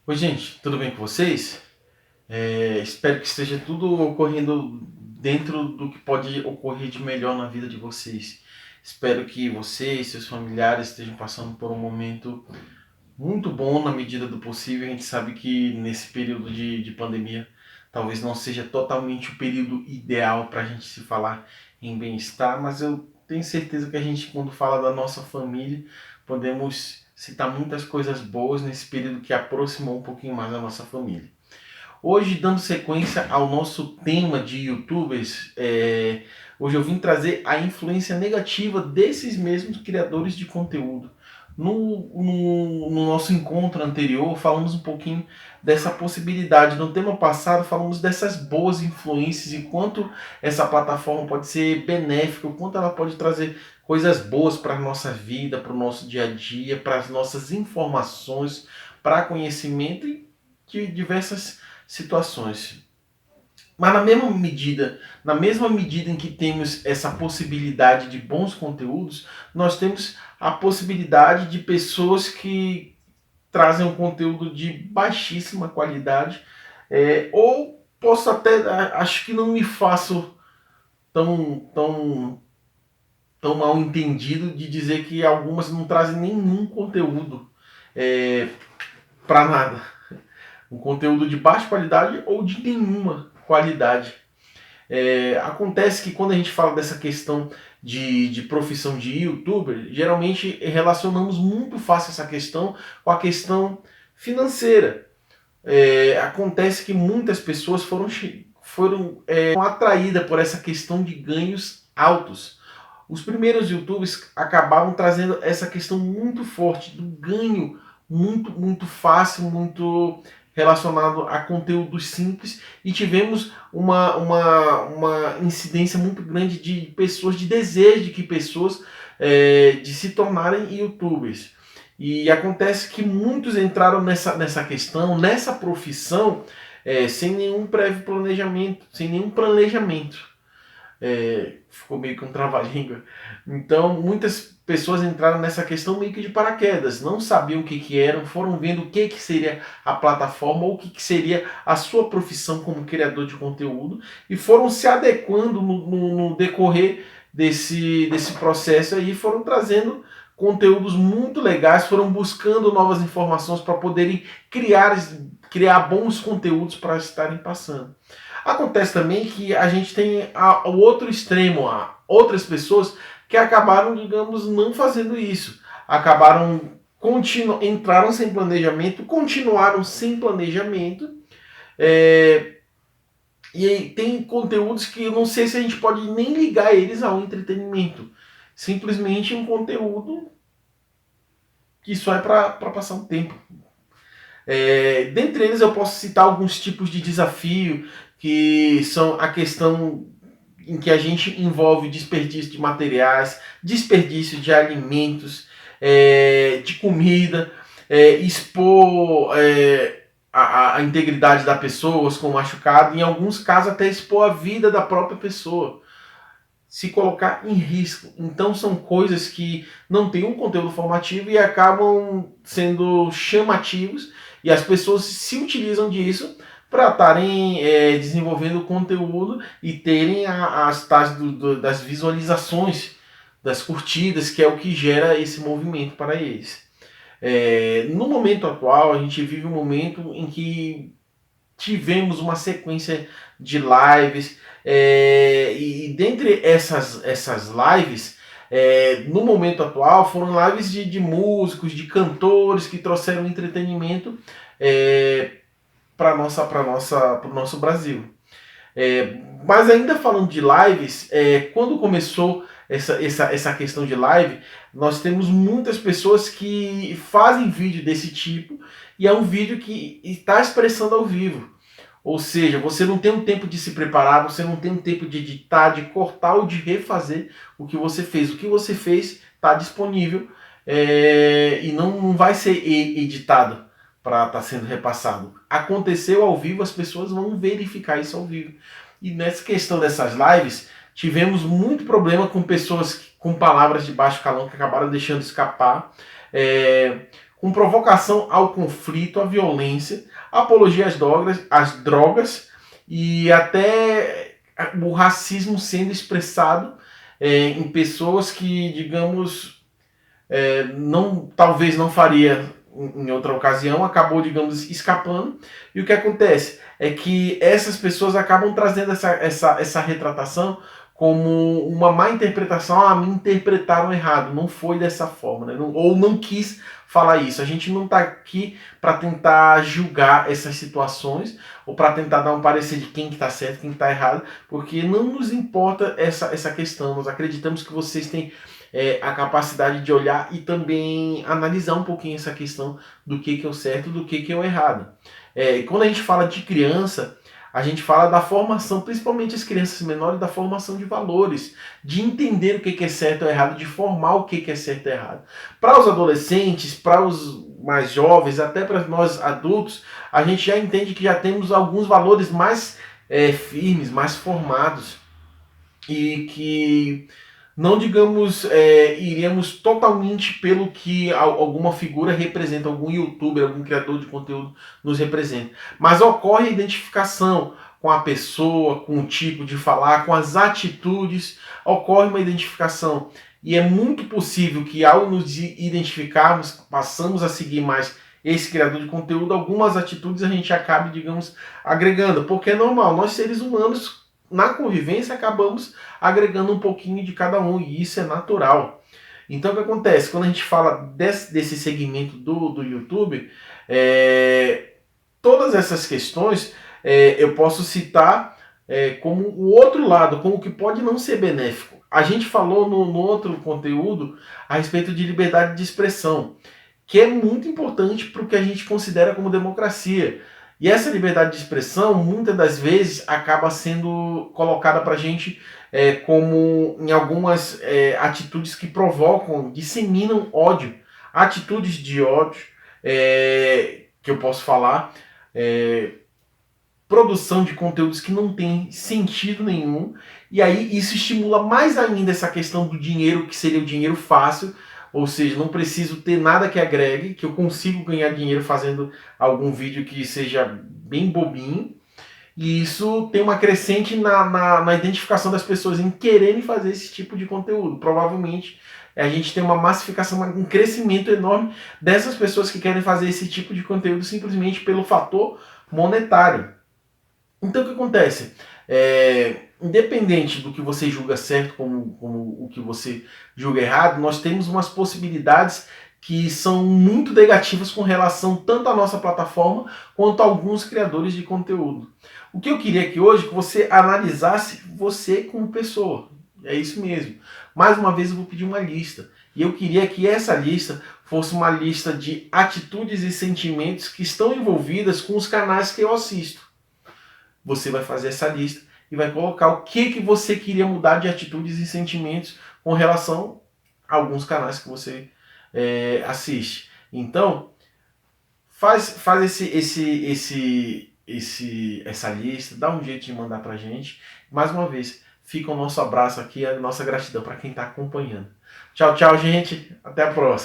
Oi, gente, tudo bem com vocês? Espero que esteja tudo ocorrendo dentro do que pode ocorrer de melhor na vida de vocês. Espero que você e seus familiares estejam passando por um momento muito bom na medida do possível. A gente sabe que nesse período de pandemia talvez não seja totalmente o período ideal para a gente se falar em bem-estar, mas eu tenho certeza que a gente, quando fala da nossa família, podemos citar muitas coisas boas nesse período que aproximou um pouquinho mais a nossa família. Hoje, dando sequência ao nosso tema de youtubers, hoje eu vim trazer a influência negativa desses mesmos criadores de conteúdo. No nosso encontro anterior, falamos um pouquinho dessa possibilidade. No tema passado, falamos dessas boas influências e quanto essa plataforma pode ser benéfica, o quanto ela pode trazer coisas boas para a nossa vida, para o nosso dia a dia, para as nossas informações, para conhecimento e de diversas situações. Mas na mesma medida em que temos essa possibilidade de bons conteúdos, nós temos a possibilidade de pessoas que trazem um conteúdo de baixíssima qualidade, ou posso até, acho que não me faço tão mal entendido de dizer que algumas não trazem nenhum conteúdo para nada. Um conteúdo de baixa qualidade ou de nenhuma qualidade. Acontece que quando a gente fala dessa questão de profissão de youtuber, geralmente relacionamos muito fácil essa questão com a questão financeira. Acontece que muitas pessoas foram atraídas por essa questão de ganhos altos. Os primeiros youtubers acabavam trazendo essa questão muito forte do ganho muito fácil, muito relacionado a conteúdos simples, e tivemos uma incidência muito grande de pessoas, de desejo de que pessoas de se tornarem youtubers. E acontece que muitos entraram nessa questão, nessa profissão, sem nenhum prévio planejamento, sem nenhum planejamento. Ficou meio que um trava-língua. Então, muitas pessoas entraram nessa questão meio que de paraquedas, não sabiam o que eram, foram vendo o que seria a plataforma ou o que seria a sua profissão como criador de conteúdo e foram se adequando no decorrer desse processo aí, foram trazendo conteúdos muito legais, foram buscando novas informações para poderem criar bons conteúdos para estarem passando. Acontece também que a gente tem o outro extremo, outras pessoas que acabaram, digamos, não fazendo isso. Entraram sem planejamento, continuaram sem planejamento. E tem conteúdos que eu não sei se a gente pode nem ligar eles ao entretenimento. Simplesmente um conteúdo que só é para passar um tempo. Dentre eles eu posso citar alguns tipos de desafio, que são a questão em que a gente envolve desperdício de materiais, desperdício de alimentos, de comida, expor a integridade da pessoa com machucado, em alguns casos até expor a vida da própria pessoa, se colocar em risco. Então são coisas que não têm um conteúdo formativo e acabam sendo chamativos, e as pessoas se utilizam disso para estarem desenvolvendo conteúdo e terem as taxas das visualizações, das curtidas, que é o que gera esse movimento para eles. No momento atual, a gente vive um momento em que tivemos uma sequência de lives, e dentre essas lives, no momento atual, foram lives de músicos, de cantores que trouxeram entretenimento para o nosso Brasil. Mas ainda falando de lives, quando começou essa questão de live, nós temos muitas pessoas que fazem vídeo desse tipo, e é um vídeo que está expressando ao vivo. Ou seja, você não tem um tempo de se preparar, você não tem um tempo de editar, de cortar ou de refazer o que você fez. O que você fez está disponível, e não vai ser editado para estar sendo repassado. Aconteceu ao vivo, as pessoas vão verificar isso ao vivo. E nessa questão dessas lives, tivemos muito problema com pessoas com palavras de baixo calão que acabaram deixando escapar, com provocação ao conflito, à violência, apologia às drogas e até o racismo sendo expressado em pessoas que, digamos, talvez não faria em outra ocasião, acabou, digamos, escapando. E o que acontece é que essas pessoas acabam trazendo essa retratação como uma má interpretação. Me interpretaram errado, não foi dessa forma, né? Ou não quis falar isso. A gente não está aqui para tentar julgar essas situações ou para tentar dar um parecer de quem que está certo, quem está errado, porque não nos importa essa questão. Nós acreditamos que vocês têm a capacidade de olhar e também analisar um pouquinho essa questão do que é o certo, do que é o errado. Quando a gente fala de criança, a gente fala da formação, principalmente as crianças menores, da formação de valores, de entender o que é certo ou errado, de formar o que é certo ou errado. Para os adolescentes, para os mais jovens, até para nós adultos, a gente já entende que já temos alguns valores mais firmes, mais formados, e que não, digamos, iríamos totalmente pelo que alguma figura representa, algum youtuber, algum criador de conteúdo nos representa. Mas ocorre a identificação com a pessoa, com o tipo de falar, com as atitudes, ocorre uma identificação. E é muito possível que ao nos identificarmos, passamos a seguir mais esse criador de conteúdo, algumas atitudes a gente acabe, digamos, agregando. Porque é normal, nós seres humanos, na convivência, acabamos agregando um pouquinho de cada um, e isso é natural. Então o que acontece? Quando a gente fala desse segmento do YouTube, todas essas questões eu posso citar como o outro lado, como que pode não ser benéfico. A gente falou no outro conteúdo a respeito de liberdade de expressão, que é muito importante para o que a gente considera como democracia. E essa liberdade de expressão, muitas das vezes, acaba sendo colocada para a gente como em algumas atitudes que provocam, disseminam ódio. Atitudes de ódio, que eu posso falar, produção de conteúdos que não tem sentido nenhum, e aí isso estimula mais ainda essa questão do dinheiro, que seria o dinheiro fácil. Ou seja, não preciso ter nada que agregue, que eu consigo ganhar dinheiro fazendo algum vídeo que seja bem bobinho. E isso tem uma crescente na identificação das pessoas em quererem fazer esse tipo de conteúdo. Provavelmente a gente tem uma massificação, um crescimento enorme dessas pessoas que querem fazer esse tipo de conteúdo simplesmente pelo fator monetário. Então o que acontece? Independente do que você julga certo como o que você julga errado, nós temos umas possibilidades que são muito negativas com relação tanto à nossa plataforma quanto a alguns criadores de conteúdo. O que eu queria aqui hoje é que você analisasse você como pessoa. É isso mesmo. Mais uma vez eu vou pedir uma lista. E eu queria que essa lista fosse uma lista de atitudes e sentimentos que estão envolvidas com os canais que eu assisto. Você vai fazer essa lista e vai colocar o que você queria mudar de atitudes e sentimentos com relação a alguns canais que você assiste. Então, faz essa lista, dá um jeito de mandar pra gente. Mais uma vez, fica o nosso abraço aqui, a nossa gratidão para quem está acompanhando. Tchau, tchau, gente. Até a próxima.